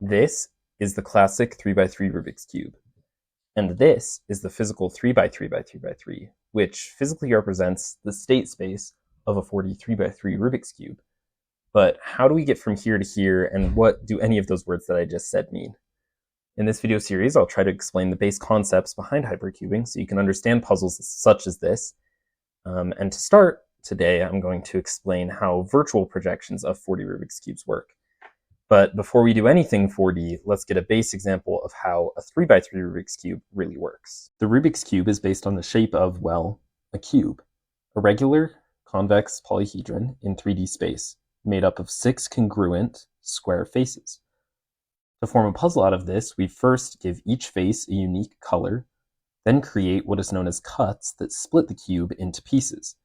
This is the classic 3x3 Rubik's Cube, and this is the physical 3x3x3x3, which physically represents the state space of a 43x3 Rubik's Cube. But how do we get from here to here, and what do any of those words that I just said mean? In this video series, I'll try to explain the base concepts behind hypercubing so you can understand puzzles such as this. And to start today, I'm going to explain how virtual projections of 4D Rubik's Cubes work. But before we do anything 4D, let's get a base example of how a 3x3 Rubik's Cube really works. The Rubik's Cube is based on the shape of, well, a cube, a regular convex polyhedron in 3D space, made up of 6 congruent square faces. To form a puzzle out of this, we first give each face a unique color, then create what is known as cuts that split the cube into pieces.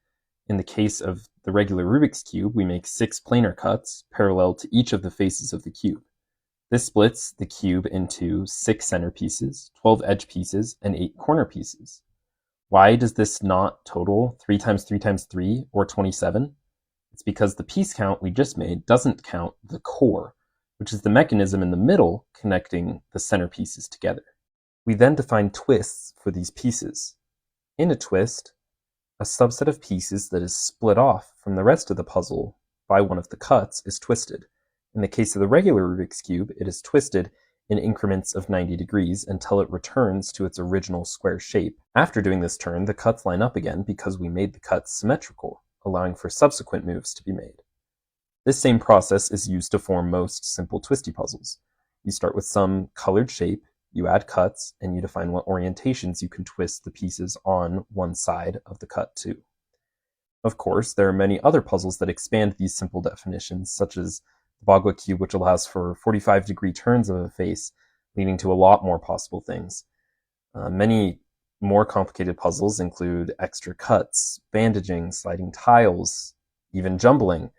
In the case of the regular Rubik's Cube, we make 6 planar cuts parallel to each of the faces of the cube. This splits the cube into 6 center pieces, 12 edge pieces, and 8 corner pieces. Why does this not total 3 times 3 times 3, or 27? It's because the piece count we just made doesn't count the core, which is the mechanism in the middle connecting the center pieces together. We then define twists for these pieces. In a twist, a subset of pieces that is split off from the rest of the puzzle by one of the cuts is twisted. In the case of the regular Rubik's Cube, it is twisted in increments of 90 degrees until it returns to its original square shape. After doing this turn, the cuts line up again because we made the cuts symmetrical, allowing for subsequent moves to be made. This same process is used to form most simple twisty puzzles. You start with some colored shape, you add cuts, and you define what orientations you can twist the pieces on one side of the cut to. Of course, there are many other puzzles that expand these simple definitions, such as the Bagua Cube, which allows for 45-degree turns of a face, leading to a lot more possible things. Many more complicated puzzles include extra cuts, bandaging, sliding tiles, even jumbling.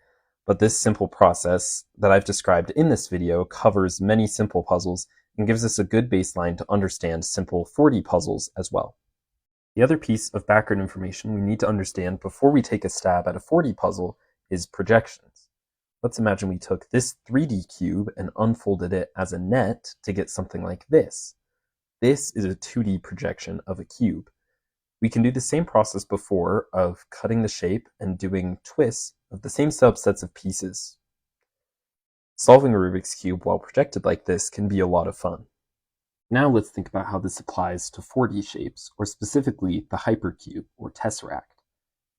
But this simple process that I've described in this video covers many simple puzzles and gives us a good baseline to understand simple 4D puzzles as well. The other piece of background information we need to understand before we take a stab at a 4D puzzle is projections. Let's imagine we took this 3D cube and unfolded it as a net to get something like this. This is a 2D projection of a cube. We can do the same process before of cutting the shape and doing twists of the same subsets of pieces. Solving a Rubik's Cube while projected like this can be a lot of fun. Now let's think about how this applies to 4D shapes, or specifically the hypercube or tesseract.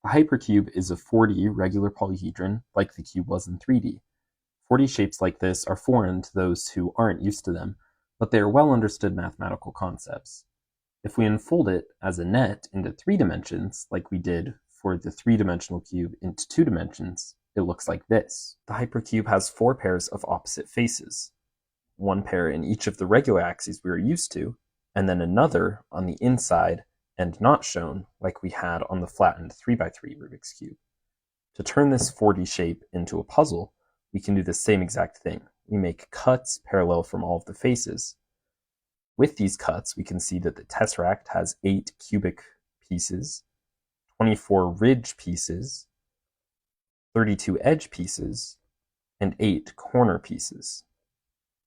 The hypercube is a 4D regular polyhedron like the cube was in 3D. 4D shapes like this are foreign to those who aren't used to them, but they are well understood mathematical concepts. If we unfold it as a net into 3 dimensions, like we did for the 3-dimensional cube into 2 dimensions, it looks like this. The hypercube has 4 pairs of opposite faces, 1 pair in each of the regular axes we are used to, and then another on the inside and not shown like we had on the flattened 3x3 Rubik's Cube. To turn this 4D shape into a puzzle, we can do the same exact thing. We make cuts parallel from all of the faces. With these cuts, we can see that the tesseract has 8 cubic pieces, 24 ridge pieces, 32 edge pieces, and 8 corner pieces.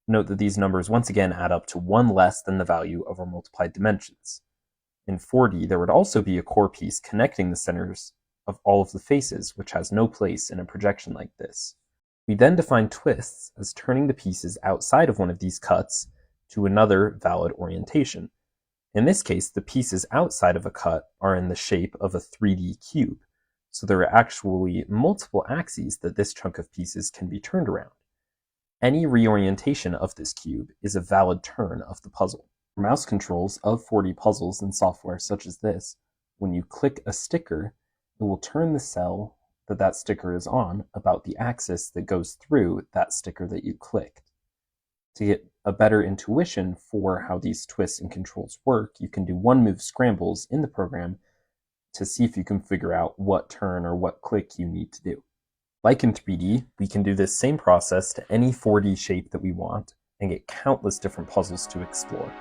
Note that these numbers once again add up to 1 less than the value of our multiplied dimensions. In 4D, there would also be a core piece connecting the centers of all of the faces, which has no place in a projection like this. We then define twists as turning the pieces outside of one of these cuts to another valid orientation. In this case, the pieces outside of a cut are in the shape of a 3D cube, so there are actually multiple axes that this chunk of pieces can be turned around. Any reorientation of this cube is a valid turn of the puzzle. For mouse controls of 4D puzzles in software such as this, when you click a sticker, it will turn the cell that sticker is on about the axis that goes through that sticker that you clicked. To get a better intuition for how these twists and controls work, you can do one-move scrambles in the program to see if you can figure out what turn or what click you need to do. Like in 3D, we can do this same process to any 4D shape that we want and get countless different puzzles to explore.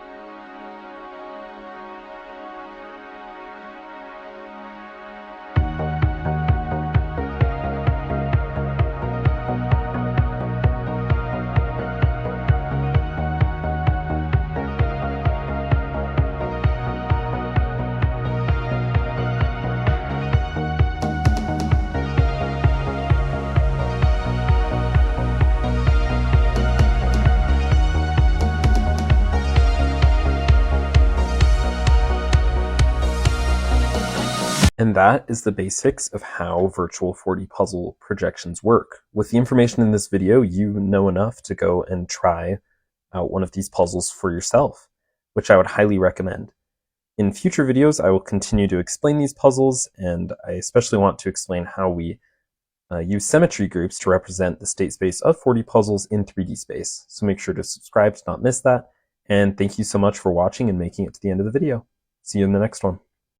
And that is the basics of how virtual 4D puzzle projections work. With the information in this video, you know enough to go and try out one of these puzzles for yourself, which I would highly recommend. In future videos, I will continue to explain these puzzles, and I especially want to explain how we use symmetry groups to represent the state space of 4D puzzles in 3D space. So make sure to subscribe to not miss that, and thank you so much for watching and making it to the end of the video. See you in the next one.